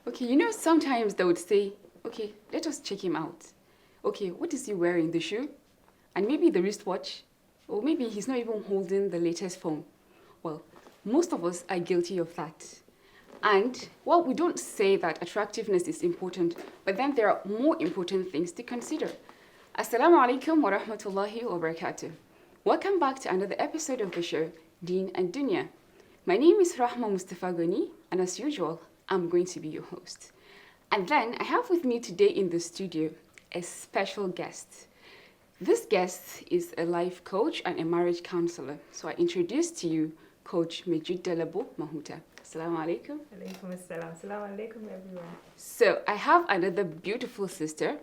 Okay, sometimes they would say, okay, let us check him out. Okay, what is he wearing? The shoe? And maybe the wristwatch? Or maybe he's not even holding the latest phone. Well, most of us are guilty of that. And, well, we don't say that attractiveness is important, but then there are more important things to consider. Assalamu alaikum wa rahmatullahi wa barakatuh. Welcome back to another episode of the show, Deen and Dunya. My name is Rahma Mustafa Ghani, and as usual, I'm going to be your host. And then I have with me today in the studio a special guest. This guest is a life coach and a marriage counselor. So I introduce to you Coach Jidda Mahuta. Assalamu alaikum. Alaikum assalam. Assalamu alaikum, everyone. So I have another beautiful sister,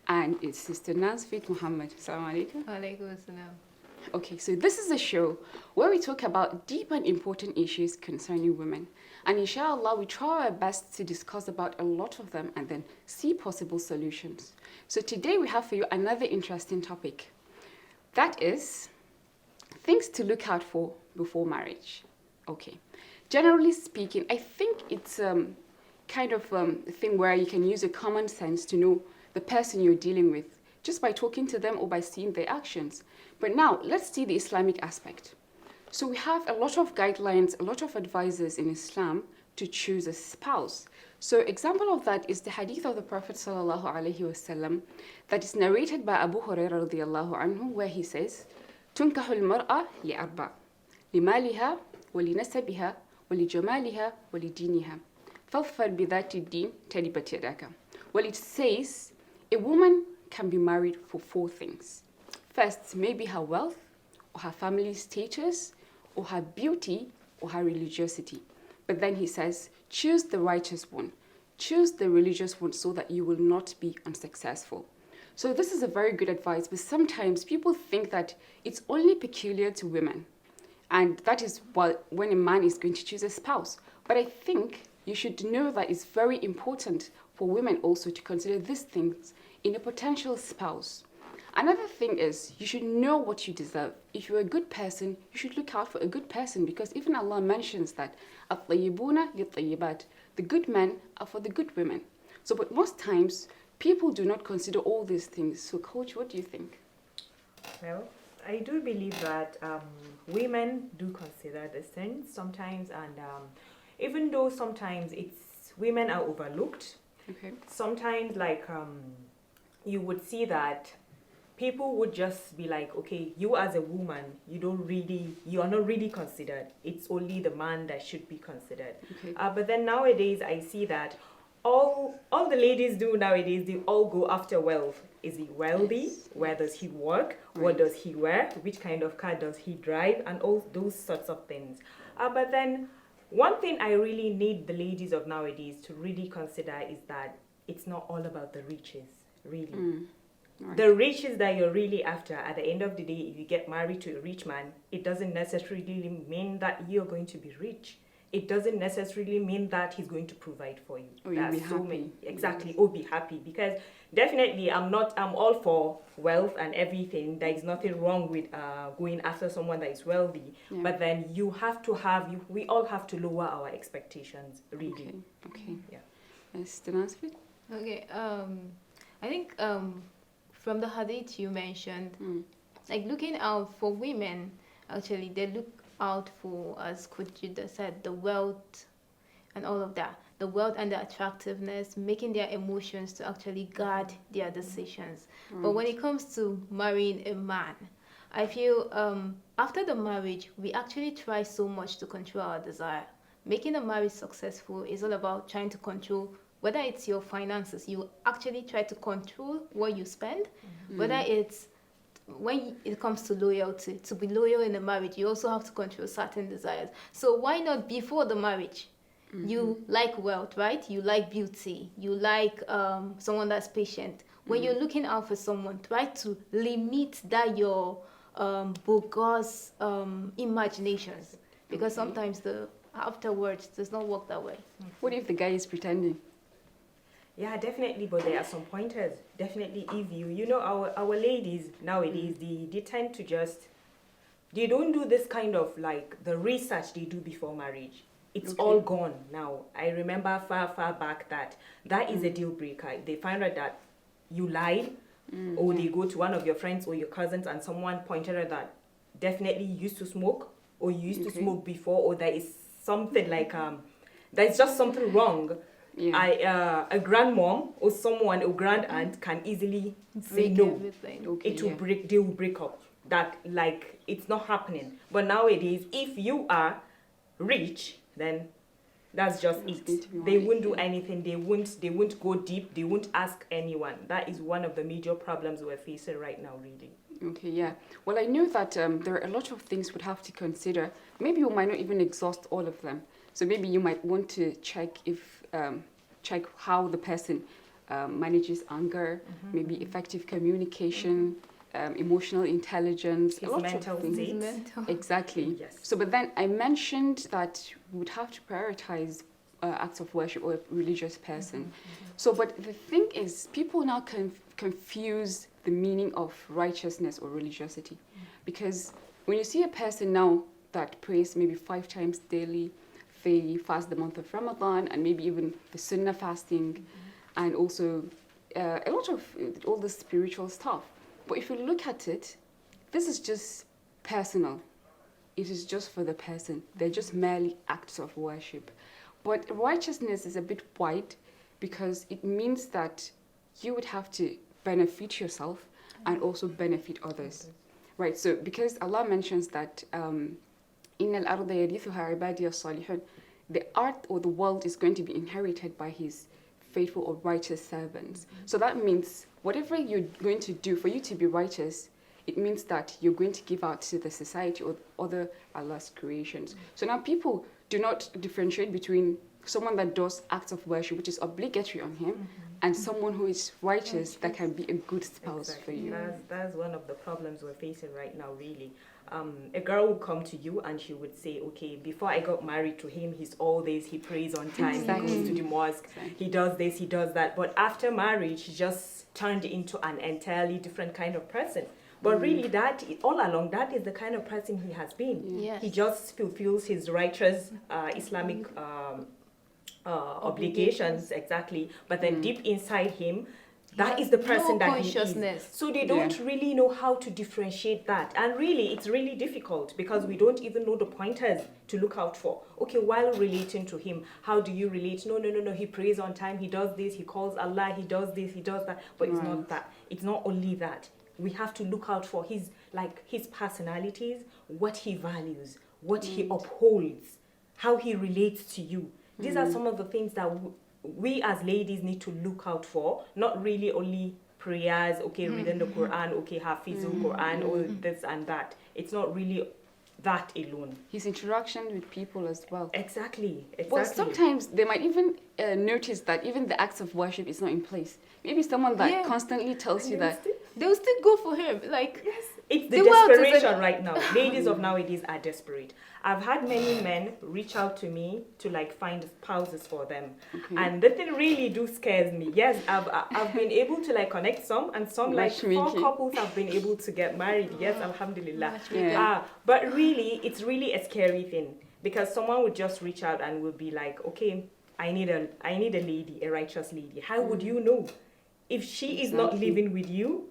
and it's Sister Nasfit Muhammad. Assalamu alaikum. Alaikum assalam. Okay, so this is a show where we talk about deep and important issues concerning women. And inshallah, we try our best to discuss about a lot of them and then see possible solutions. So today we have for you another interesting topic. That is things to look out for before marriage. Okay. Generally speaking, I think it's kind of a thing where you can use a common sense to know the person you're dealing with just by talking to them or by seeing their actions. But now, let's see the Islamic aspect. So we have a lot of guidelines, a lot of advices in Islam to choose a spouse. So example of that is the hadith of the Prophet sallallahu alaihi wasallam that is narrated by Abu Hurairah radiyallahu anhu, where he says, تنكح المرأة لأربع لمالها ولنسبها ولجمالها ولدينها فاظفر بذات الدين تربت يداك. Well, it says a woman can be married for four things. First, maybe her wealth, or her family status, or her beauty, or her religiosity. But then he says, choose the righteous one. Choose the religious one so that you will not be unsuccessful. So this is a very good advice, but sometimes people think that it's only peculiar to women. And that is when a man is going to choose a spouse. But I think you should know that it's very important for women also to consider these things in a potential spouse. Another thing is you should know what you deserve. If you're a good person, you should look out for a good person, because even Allah mentions that الطيبون للطيبات, the good men are for the good women. So, but most times people do not consider all these things. So, Coach, what do you think? Well, I do believe that women do consider these things sometimes, and even though sometimes women are overlooked, Okay. sometimes you would see that people would just be like, okay, you as a woman, you are not really considered. It's only the man that should be considered. Okay. But then nowadays I see that all the ladies do nowadays, they all go after wealth. Is he wealthy? Yes. Where does he work? Right. What does he wear? Which kind of car does he drive? And all those sorts of things. But then one thing I really need the ladies of nowadays to really consider is that it's not all about the riches, really. Right. The riches that you're really after, at the end of the day, if you get married to a rich man, it doesn't necessarily mean that you're going to be rich. It doesn't necessarily mean that he's going to provide for you. Or you'll be happy. Exactly, or be happy. Because definitely I'm all for wealth and everything. There is nothing wrong with going after someone that is wealthy. Yeah. But then we all have to lower our expectations, really. Okay. Yeah. Yes, Nasfit? Okay, I think from the hadith you mentioned, like looking out for women, actually they look out for, as Coach Jidda said, the wealth and all of that. The wealth and the attractiveness, making their emotions to actually guide their decisions. But when it comes to marrying a man, I feel after the marriage, we actually try so much to control our desire. Making a marriage successful is all about trying to control, whether it's your finances, you actually try to control what you spend, whether it's when it comes to loyalty, to be loyal in a marriage, you also have to control certain desires. So why not before the marriage? You like wealth, right? You like beauty. You like someone that's patient. When you're looking out for someone, try to limit that your bogus imaginations, because sometimes the afterwards does not work that way. What if the guy is pretending? Yeah, definitely, but there are some pointers. Definitely, if our ladies nowadays, they tend to they don't do this kind of like the research they do before marriage. it's Okay. all gone now. I remember far back that is a deal breaker. They find out that you lied, or they go to one of your friends or your cousins and someone pointed out that definitely you used to smoke, or you used to Okay. smoke before, or there is something like there's just something wrong. Yeah. A grandmom or someone, or grand aunt can easily say Break no. everything. Okay. It will Yeah. break. They will break up. That, like, it's not happening. But nowadays, if you are rich, then that's just It's going to be it. They one, won't do yeah. anything. They won't go deep. They won't ask anyone. That is one of the major problems we're facing right now, really. Okay, yeah. Well, I know that there are a lot of things we'd have to consider. Maybe you might not even exhaust all of them. So maybe you might want to check check how the person manages anger, maybe effective communication, emotional intelligence, His a lot mental of things. state. Mental. Exactly. Yes. So, but then I mentioned that we would have to prioritize acts of worship or a religious person. So, but the thing is, people now confuse the meaning of righteousness or religiosity. Because when you see a person now that prays maybe 5 times daily, they fast the month of Ramadan and maybe even the Sunnah fasting, and also a lot of all the spiritual stuff. But if you look at it, this is just personal. It is just for the person. They're just merely acts of worship. But righteousness is a bit wide because it means that you would have to benefit yourself and also benefit others. Right, so because Allah mentions that إِنَّ الْأَرْضَ يَرِثُهَا عِبَادِيَ الصَّالِحُونَ, the earth or the world is going to be inherited by His faithful or righteous servants. So that means whatever you're going to do for you to be righteous, it means that you're going to give out to the society or other Allah's creations. So now people do not differentiate between someone that does acts of worship, which is obligatory on him, and someone who is righteous that can be a good spouse for you. That's one of the problems we're facing right now, really. A girl would come to you and she would say, okay, before I got married to him, he's all this, he prays on time, Exactly. he goes to the mosque, Exactly. he does this, he does that. But after marriage, he just turned into an entirely different kind of person. But really, that all along, that is the kind of person he has been. Yes. He just fulfills his righteous Islamic obligations, exactly. But then deep inside him, that is the person no that he is. consciousness. So they don't really know how to differentiate that. And really, it's really difficult because we don't even know the pointers to look out for. Okay, while relating to him, how do you relate? No, he prays on time, he does this, he calls Allah, he does this, he does that. But it's not that. It's not only that. We have to look out for his personalities, what he values, what he upholds, how he relates to you. These are some of the things that we as ladies need to look out for, not really only prayers, okay, reading the Quran, okay, Hafizul Quran, or this and that. It's not really that alone. His interaction with people as well. Exactly. Well, sometimes they might even notice that even the acts of worship is not in place. Maybe someone that constantly tells you that. They'll still go for him. Like, yes, it's the the world is desperation right now. Ladies of nowadays are desperate. I've had many men reach out to me to find spouses for them, and the thing really scares me. Yes, I've been able to connect some, and some 4 couples have been able to get married. Yes, alhamdulillah. But really, it's really a scary thing because someone would just reach out and will be like, okay, I need a lady, a righteous lady. How would you know if she is not living with you?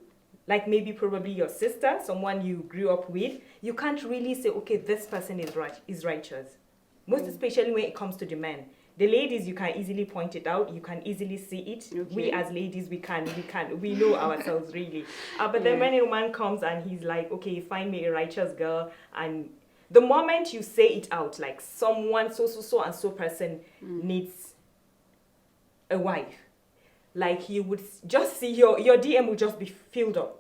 Like maybe probably your sister, someone you grew up with, you can't really say, okay, this person is righteous. Most especially when it comes to the men. The ladies, you can easily point it out. You can easily see it. Okay. We as ladies, we know ourselves really. But then when a man comes and he's like, okay, find me a righteous girl, and the moment you say it out, like someone so and so person needs a wife, like you would just see your DM will just be filled up.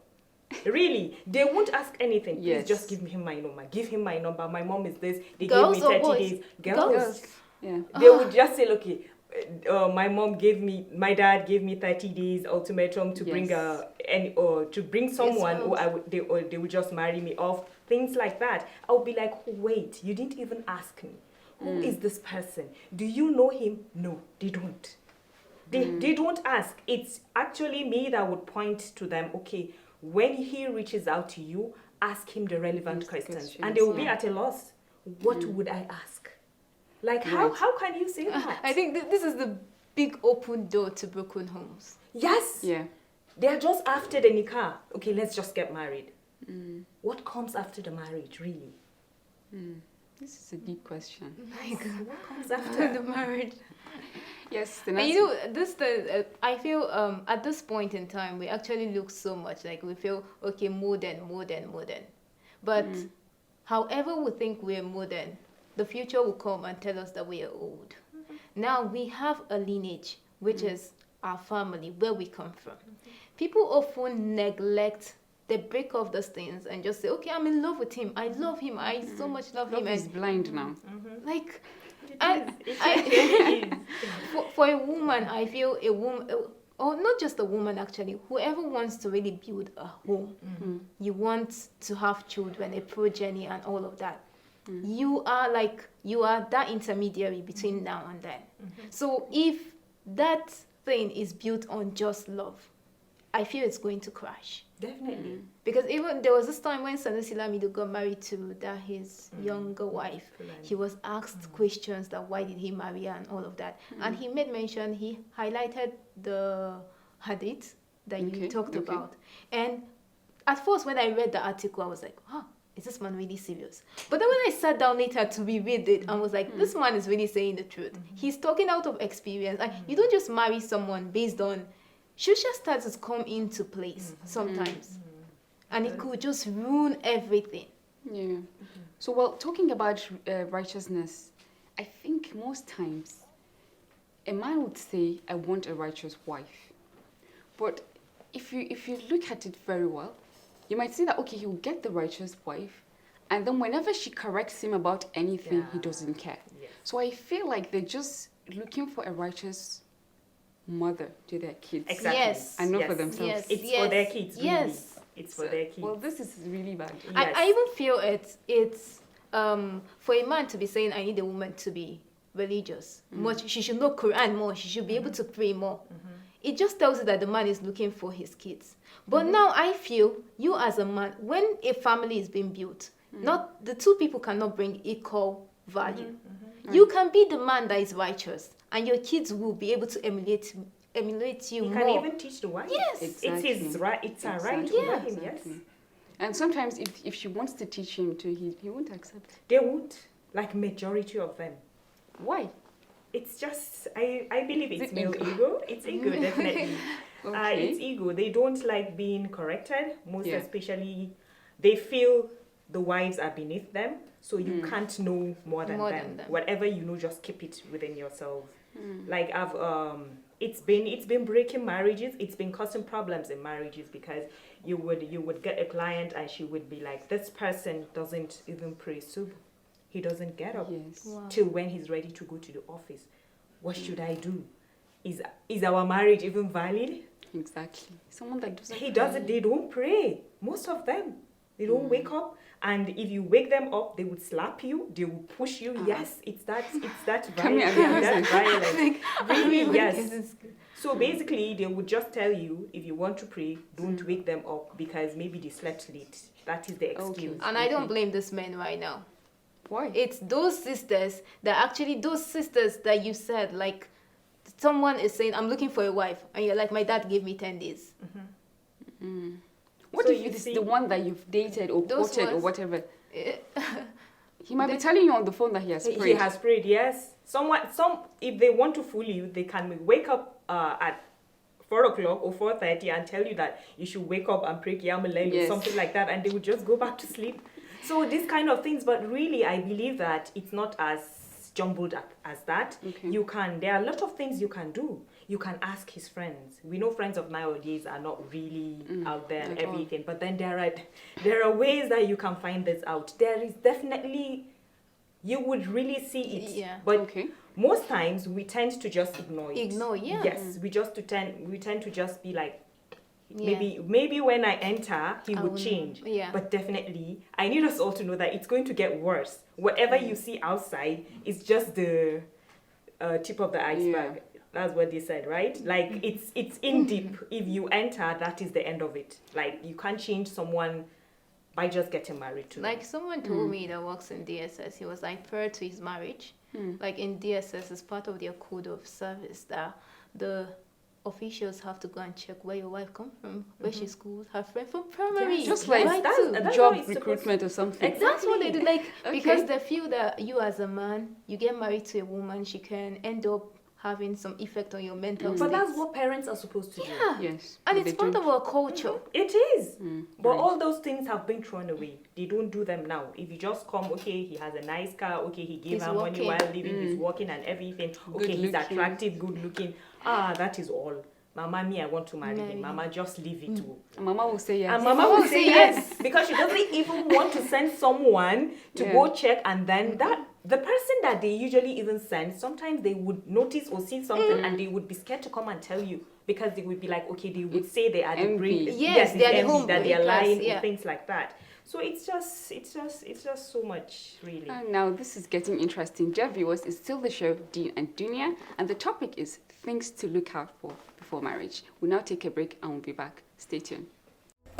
Really, they won't ask anything. Please just give him my number. Give him my number. My mom is this. They Girls gave me 30 or boys? days. Girls. Yeah. They would just say, okay, my dad gave me 30 days ultimatum to bring to bring someone, or they would just marry me off. Things like that. I would be like, wait, you didn't even ask me. Who is this person? Do you know him? No, they don't. They don't ask. It's actually me that would point to them, okay, when he reaches out to you, ask him the relevant questions. And they will be at a loss. What would I ask? Like, how can you say that? I think this is the big open door to broken homes. Yes. Yeah. They're just after the nikah. Okay, let's just get married. What comes after the marriage, really? This is a deep question. Like, What comes after? the marriage. Yes, And you know, I feel at this point in time, we actually look so much like we feel, okay, modern. But however we think we're modern, the future will come and tell us that we are old. Now we have a lineage, which is our family, where we come from. People often neglect, they break off those things and just say, okay, I'm in love with him. I love him. I so much love him. Love is blind now. Like, It is. for a woman, I feel a woman, or not just a woman actually, whoever wants to really build a home, you want to have children, a progeny and all of that. You are that intermediary between now and then. So if that thing is built on just love, I feel it's going to crash. Definitely. Because even there was this time when Sanusi Lamido got married to his younger wife, he was asked questions that why did he marry her and all of that. And he made mention, he highlighted the hadith that you talked about. And at first when I read the article, I was like, is this man really serious? But then when I sat down later to reread it, I was like, this man is really saying the truth. He's talking out of experience. And you don't just marry someone based on social status come into place sometimes. And it could just ruin everything. Yeah. So, well, talking about righteousness, I think most times a man would say, I want a righteous wife. But if you look at it very well, you might see that, okay, he will get the righteous wife, and then whenever she corrects him about anything, he doesn't care. Yes. So I feel like they're just looking for a righteous mother to their kids. Exactly. Yes. And not for themselves. It's for their kids, really. Yes. It's for their kids. Well, this is really bad. Yes. I even feel it's for a man to be saying, I need a woman to be religious. Much, she should know Quran more. She should be able to pray more. It just tells you that the man is looking for his kids. But now I feel you as a man, when a family is being built, not the two people cannot bring equal value. You can be the man that is righteous, and your kids will be able to emulate you He more. can even teach the wife. Yes. Exactly. It's his right. It's a right Exactly. over him. Yes. Exactly. And sometimes if she wants to teach him too, he won't accept. They would, like majority of them. Why? It's just I believe it's it male ego? ego. It's ego, definitely. Okay. It's ego. They don't like being corrected. Most Yeah. especially, they feel the wives are beneath them, so you can't know more than them. Whatever you know, just keep it within yourself. Like I've it's been breaking marriages. It's been causing problems in marriages because you would get a client and she would be like, this person doesn't even pray subh. He doesn't get up Yes. till when he's ready to go to the office. What should I do? Is our marriage even valid? Exactly. Someone that doesn't. He doesn't. They don't pray. Most of them, they don't wake up. And if you wake them up, they would slap you. They will push you. Yes, it's that Come here, violent. That violent. Really, yes. Yes. So basically, they would just tell you, if you want to pray, don't wake them up because maybe they slept late. That is the excuse. Okay. And I don't blame this man right now. Why? It's those sisters that you said, like, someone is saying, I'm looking for a wife, and you're like, my dad gave me 10 days. What So if you it's see- the one that you've dated or Those quoted or ones- whatever? He might be telling you on the phone that he has prayed. He has prayed, yes. Some if they want to fool you, they can wake up at 4 o'clock or 4:30 and tell you that you should wake up and pray Qiyamul Layl or Yes. something like that, and they would just go back to sleep. So these kind of things, but really, I believe that it's not as jumbled up as that. Okay. There are a lot of things you can do. You can ask his friends. We know friends of nowadays are not really out there and at all. everything, but then there are ways that you can find this out. There is definitely, you would really see it. Yeah. But Okay. most times we tend to just ignore it. Yeah. Yes, we tend to just be like, Yeah. maybe when I enter, he I would will know. change. Yeah. But definitely, I need us all to know that it's going to get worse. Whatever you see outside is just the tip of the iceberg. That's what they said, right? Like it's in deep. If you enter, that is the end of it. Like you can't change someone by just getting married to them. Like someone told me that works in DSS, he was like, prior to his marriage, Like in DSS, it's part of their code of service that the officials have to go and check where your wife come from, where she schools, her friend from primary. Just like right that's- to. that's job how it's recruitment or something. Exactly. That's what they do, like Okay. because they feel that you as a man, you get married to a woman, she can end up having some effect on your mental But state. that's what parents are supposed to do. Yeah. Yes. And but it's they part don't. of our culture. It is. But right. all those things have been thrown away. They don't do them now. If you just come, okay, he has a nice car, okay, he gave He's her money working. while living, he's working and everything. Okay, he's looking. attractive, good looking. That is all. Mama, me, I want to marry Marry him. Mama, just leave it to. And Mama will say yes. And Mama will say yes because she doesn't even want to send someone to go check, and then that the person that they usually even send, sometimes they would notice or see something and they would be scared to come and tell you because they would be like, okay, they would say they are the envy. great, Yes, they are the envy, home that they are breakers, lying yeah. or things like that. So it's just so much really. And now this is getting interesting. Dear viewers, it's still the show Deen and Dunya, and the topic is things to look out for before marriage. We'll now take a break and we'll be back. Stay tuned.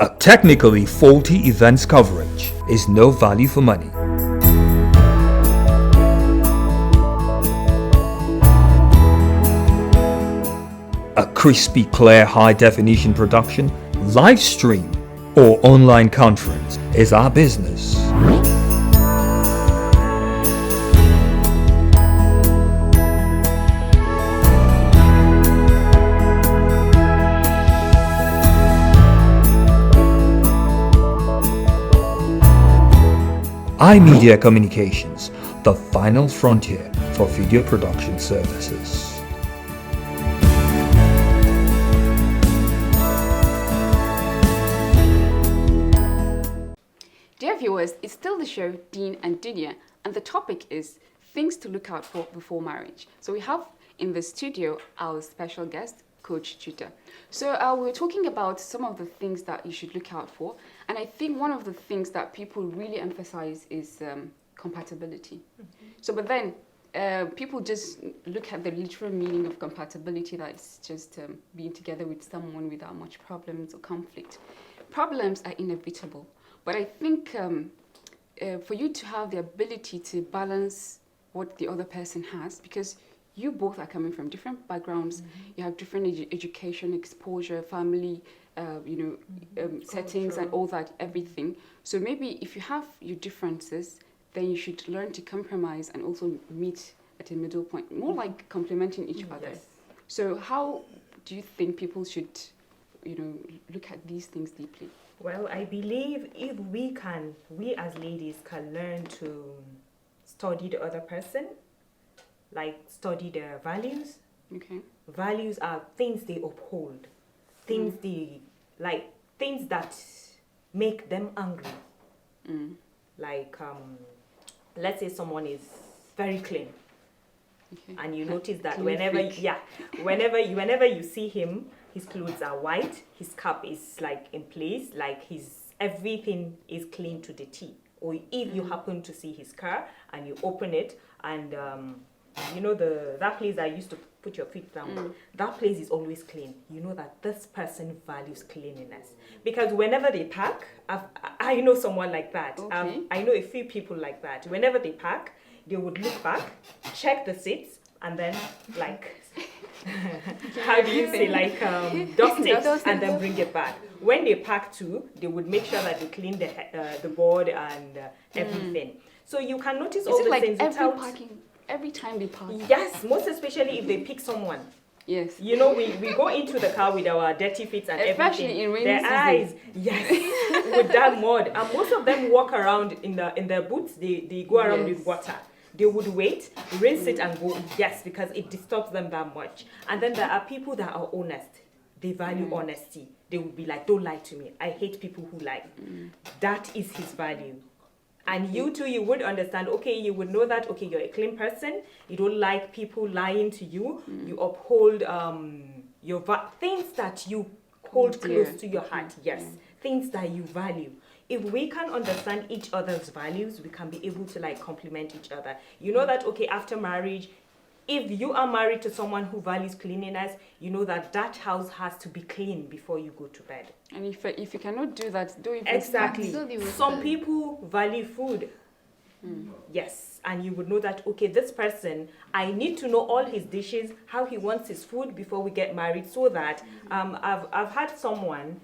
A technically faulty events coverage is no value for money. A crispy, clear, high-definition production, live stream, or online conference is our business. iMedia Communications, the final frontier for video production services. Dear viewers, it's still the show Deen and Dunya, and the topic is things to look out for before marriage. So we have in the studio our special guest, Coach Jidda. So we're talking about some of the things that you should look out for, and I think one of the things that people really emphasize is compatibility. So, but then people just look at the literal meaning of compatibility, that it's just being together with someone without much problems or conflict. Problems are inevitable, but I think for you to have the ability to balance what the other person has, because you both are coming from different backgrounds, you have different education, exposure, family, settings and all that, everything. So maybe if you have your differences, then you should learn to compromise and also meet at a middle point, more like complementing each other. Yes. So how do you think people should, look at these things deeply? Well, I believe if we as ladies can learn to study the other person, like study their values. Okay. Values are things they uphold, things things that make them angry. Like, let's say someone is very clean, Okay. and you notice that Clean whenever freak. whenever you see him, his clothes are white, his cap is like in place, like everything is clean to the T. Or if you happen to see his car and you open it and that place I used to put your feet down, that place is always clean. You know that this person values cleanliness, because whenever they park, I know someone like that. Okay. I know a few people like that. Whenever they park, they would look back, check the seats, and then like how do you say, like dust it and then bring it back. When they park too, they would make sure that they clean the board and everything. So you can notice all Is it the like things without. every time they park? Yes, most especially if they pick someone. Yes. You know, we go into the car with our dirty feet and Especially everything. in rainy Their season. eyes, yes, with that mud. And most of them walk around in their boots. They go around with water. They would wait, rinse it and go, yes, because it disturbs them that much. And then there are people that are honest. They value honesty. They would be like, don't lie to me. I hate people who lie. That is his value. And you too, you would understand, okay, you would know that, okay, you're a clean person. You don't like people lying to you. You uphold things that you hold close to your heart. Yes, things that you value. If we can understand each other's values, we can be able to like complement each other. You know that, okay, after marriage, if you are married to someone who values cleanliness, you know that that house has to be clean before you go to bed. And if you cannot do that, don't even Exactly. Don't even Some start. people value food. Yes, and you would know that, okay, this person, I need to know all his dishes, how he wants his food before we get married, so that I've had someone,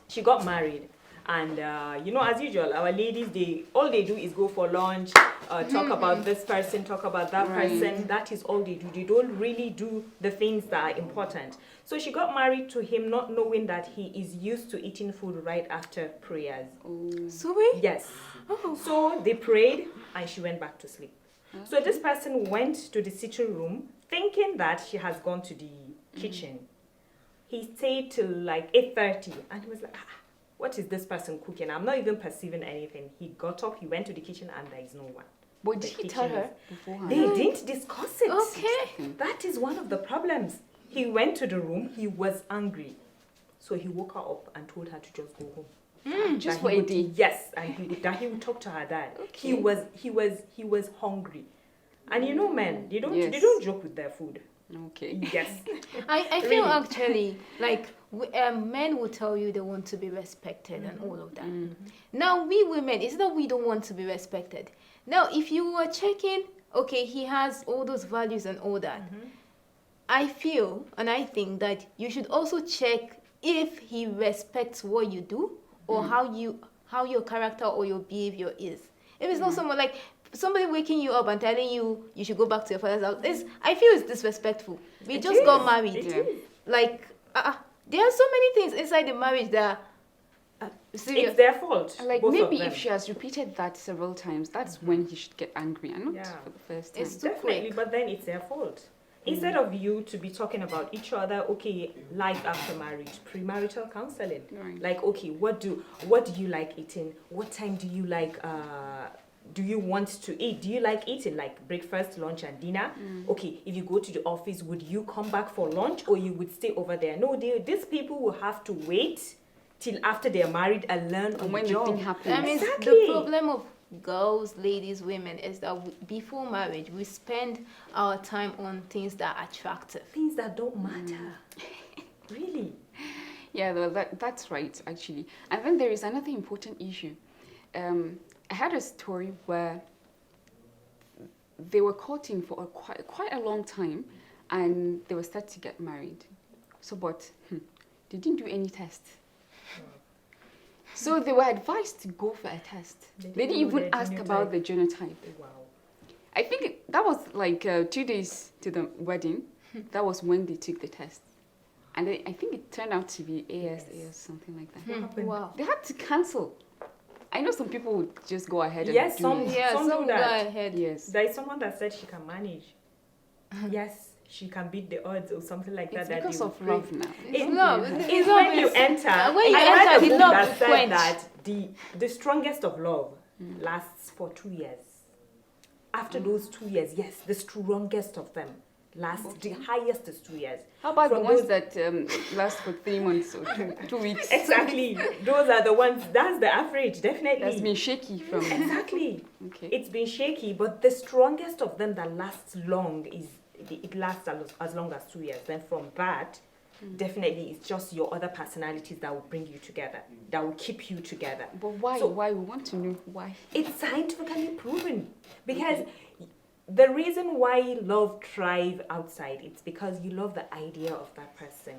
she got married, and as usual, our ladies, all they do is go for lunch, talk about this person, talk about that person. That is all they do. They don't really do the things that are important. So she got married to him not knowing that he is used to eating food right after prayers. Sorry? Yes. So they prayed and she went back to sleep. So this person went to the sitting room thinking that she has gone to the kitchen. He stayed till like 8:30 and he was like, what is this person cooking? I'm not even perceiving anything. He got up, he went to the kitchen and there is no one. But did he tell her beforehand? They didn't discuss it. Okay. That is one of the problems. He went to the room, he was angry. So he woke her up and told her to just go home. Just That for he a would- day. Yes, and he would talk to her dad. He was hungry. And you know men, they don't joke with their food. Okay. Yes. I feel Really? actually like men will tell you they want to be respected and all of that. Now we women, it's not we don't want to be respected. Now if you were checking, okay, he has all those values and all that. I feel and I think that you should also check if he respects what you do or how your character or your behavior is. If it's not someone like somebody waking you up and telling you you should go back to your father's house, I feel it's disrespectful. We It just is. got married. It is. Like, there are so many things inside the marriage that are serious. It's their fault. Like both of maybe them. if she has repeated that several times, that's when he should get angry and not Yeah. for the first time. It's too Definitely, quick. but then it's their fault. Instead of you to be talking about each other, okay, life after marriage, premarital counseling. Right. Like, okay, what do you like eating? What time do you like? Do you want to eat? Do you like eating like breakfast, lunch, and dinner? Okay, if you go to the office, would you come back for lunch or you would stay over there? No, these people will have to wait till after they're married and learn on And when the the job. thing happens. I mean, Exactly. the problem of girls, ladies, women is that before marriage, we spend our time on things that are attractive. Things that don't matter. Really. Yeah, that's right, actually. And then there is another important issue. I had a story where they were courting for quite a long time, and they were set to get married. So, but they didn't do any test. So they were advised to go for a test. They didn't know even their ask about the genotype. Wow. I think that was like 2 days to the wedding. That was when they took the test. And I think it turned out to be AS or something like that. What happened? Wow. They had to cancel. I know some people would just go ahead and Yes, do some- it. Yeah, Some do some go that. ahead. Yes. There is someone that said she can manage. Yes, she can beat the odds or something like that. It's that because they of will pray. love now. It's It- love. It's when you enter. When you I read enter, a the book love that will said quench. that the strongest of love lasts for 2 years. After those 2 years, yes, the strongest of them lasts. The highest is 2 years. How about From the ones those- that last for 3 months or 2 weeks? Exactly. Those are the ones. That's the average, definitely. That's been shaky from. Exactly. Okay. It's been shaky, but the strongest of them that lasts long it lasts as long as 2 years. Then from that, definitely it's just your other personalities that will bring you together, that will keep you together. But why? So- Why? We want to know why. It's scientifically proven because the reason why love thrives outside, it's because you love the idea of that person.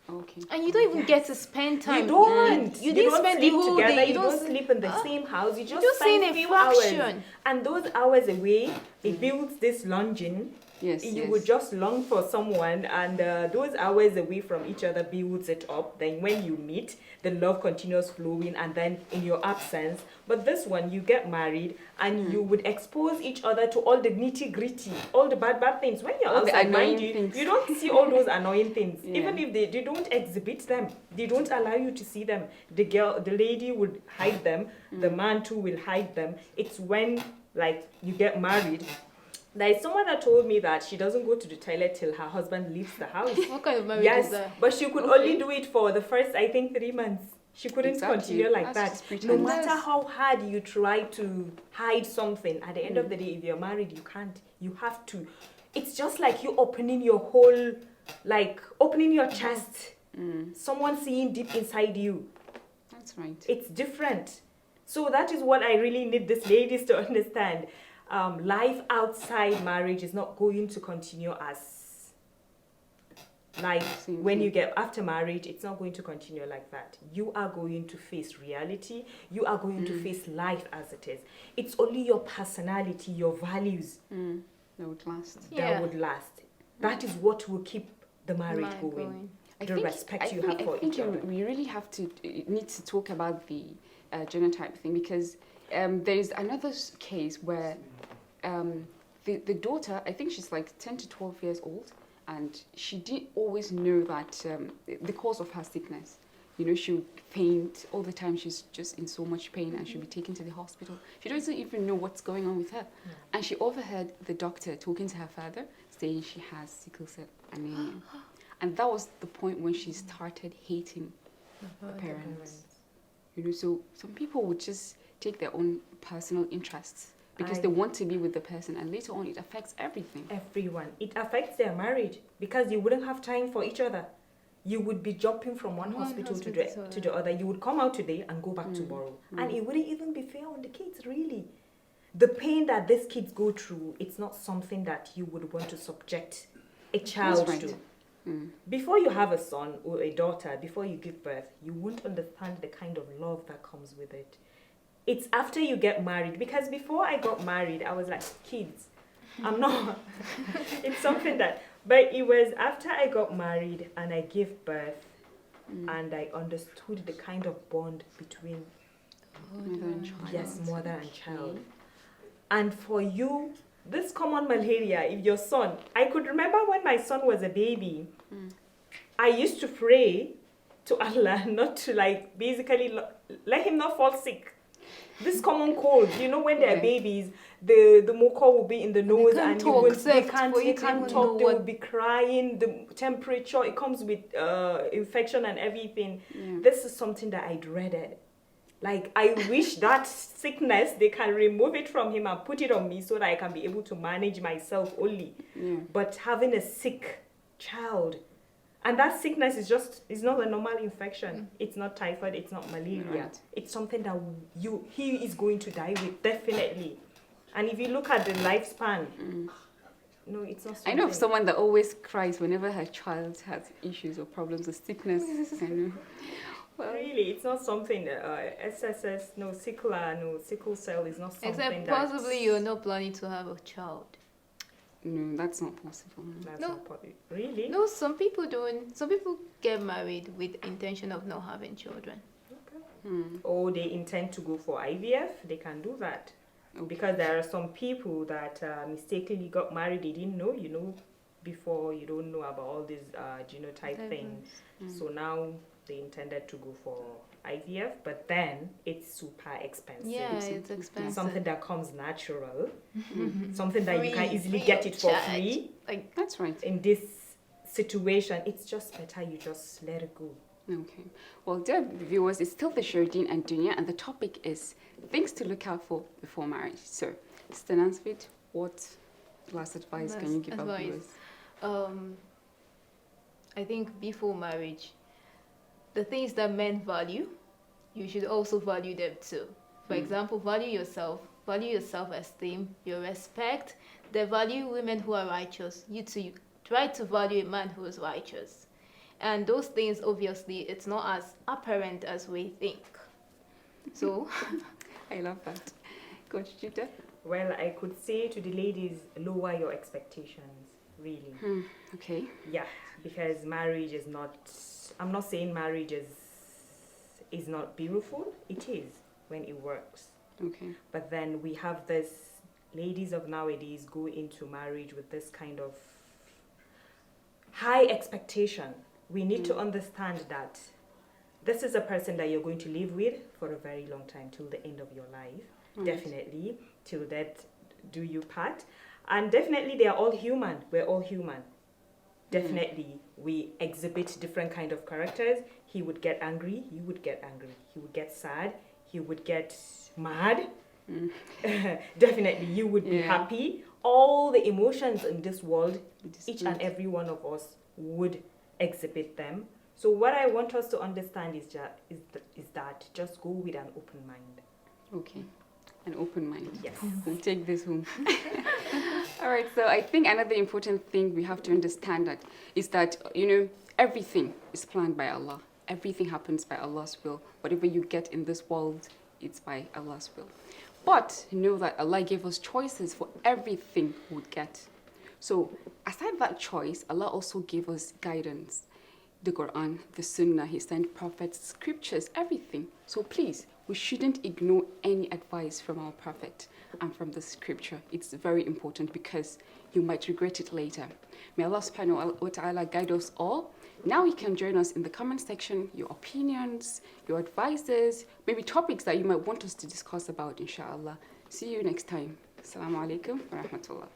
Okay. And you don't even get to spend time. You don't. You didn't don't spend the sleep whole together. day. You don't sleep in the same house. You just just spend saying a few hours. fraction. And those hours away, it builds this longing. Yes. You yes. would just long for someone, and those hours away from each other builds it up. Then when you meet, the love continues flowing, and then in your absence. But this one, you get married, and you would expose each other to all the nitty gritty, all the bad things. When you're All the outside, mind annoying you, things. you don't see all those annoying things. Yeah. Even if they don't exhibit them, they don't allow you to see them. The lady would hide them. The man too will hide them. It's when like you get married. There is someone that told me that she doesn't go to the toilet till her husband leaves the house. What kind of marriage Yes, is that? but she could only do it for the first, I think, 3 months. She couldn't Exactly. continue like That's that. just pretty No nice. matter how hard you try to hide something, at the end of the day, if you're married, you can't. You have to. It's just like you opening your whole, like opening your chest. Someone seeing deep inside you. That's right. It's different. So that is what I really need these ladies to understand. Life outside marriage is not going to continue as like Same when thing. you get after marriage. It's not going to continue like that. You are going to face reality. You are going to face life as it is. It's only your personality, your values That would last. that Yeah. would last. That is what will keep the marriage Mind going. The respect you have for each other. We really have to need to talk about the genotype thing, because there is another case where the daughter, I think she's like 10 to 12 years old, and she didn't always know that the cause of her sickness. You know, she would faint all the time. She's just in so much pain, and she'll be taken to the hospital. She doesn't even know what's going on with her. And she overheard the doctor talking to her father, saying she has sickle cell anemia. And that was the point when she started hating her parents. You know, so some people would just take their own personal interests because they want to be with the person, and later on it affects everything. Everyone. It affects their marriage because you wouldn't have time for each other. You would be jumping from one hospital to the other. You would come out today and go back tomorrow. And it wouldn't even be fair on the kids, really. The pain that these kids go through, it's not something that you would want to subject a child right. to. Before you have a son or a daughter, before you give birth, you won't understand the kind of love that comes with it. It's after you get married, because before I got married, I was like, kids, I'm not. It's something that, but it was after I got married and I gave birth and I understood the kind of bond between, Mother and child. yes, mother and child. And for you, this common malaria, if your son, I could remember when my son was a baby, I used to pray to Allah not to like basically let him not fall sick. This common cold, you know, when they're babies, the mucus will be in the nose can't and talk, they except can't, for they you to can't even talk, know they will what- be crying, the temperature, it comes with infection and everything. Yeah. This is something that I dreaded. Like, I wish that sickness, they can remove it from him and put it on me so that I can be able to manage myself only. Yeah. But having a sick child, and that sickness is not a normal infection. It's not typhoid, it's not malaria. Right. It's something that he is going to die with, definitely. And if you look at the lifespan, no, it's not something. I know of someone that always cries whenever her child has issues or problems or sickness. I know. Well, Really, it's not something, SSS, no, sickle cell is not something Except that... possibly you're not planning to have a child. no, that's not possible. That's No. not really? No, some people get married with intention of not having children. Or they intend to go for IVF, they can do that. Because there are some people that mistakenly got married, they didn't know, you know, before you don't know about all these genotype things. So now they intended to go for IVF, but then it's super expensive. Yeah, it's expensive. Something that comes natural, something that you can Free- easily free get of it for charge. free. Like, That's right. In this situation, it's just better you just let it go. Okay. Well, dear viewers, it's still the show Deen and Dunya, and the topic is things to look out for before marriage. So, Mr. Nasfit, what last advice can you give our viewers? I think before marriage, the things that men value, you should also value them too. For example, value your self-esteem, your respect. They value women who are righteous. You too, try to value a man who is righteous. And those things, obviously, it's not as apparent as we think. So, I love that. Coach Jidda? Well, I could say to the ladies, lower your expectations, really. Okay. Yeah, because marriage is not, I'm not saying marriage is not beautiful. It is when it works. Okay. But then we have this, ladies of nowadays go into marriage with this kind of high expectation. We need to understand that this is a person that you're going to live with for a very long time, till the end of your life. Definitely, till death do you part. And definitely they are all human. We're all human. Definitely, we exhibit different kind of characters. He would get angry, you would get angry. He would get sad, he would get mad. Definitely, you would be happy. All the emotions in this world, each and every one of us would exhibit them. So what I want us to understand is that just go with an open mind. Okay. An open mind. Yes. We'll take this home. All right, so I think another important thing we have to understand that is that, everything is planned by Allah. Everything happens by Allah's will. Whatever you get in this world, it's by Allah's will. But know that Allah gave us choices for everything we would get. So aside that choice, Allah also gave us guidance. The Quran, the Sunnah, He sent prophets, scriptures, everything. So please, we shouldn't ignore any advice from our prophet and from the scripture. It's very important because you might regret it later. May Allah subhanahu wa ta'ala guide us all. Now you can join us in the comment section, your opinions, your advices, maybe topics that you might want us to discuss about, inshallah. See you next time. Assalamu alaikum wa rahmatullah.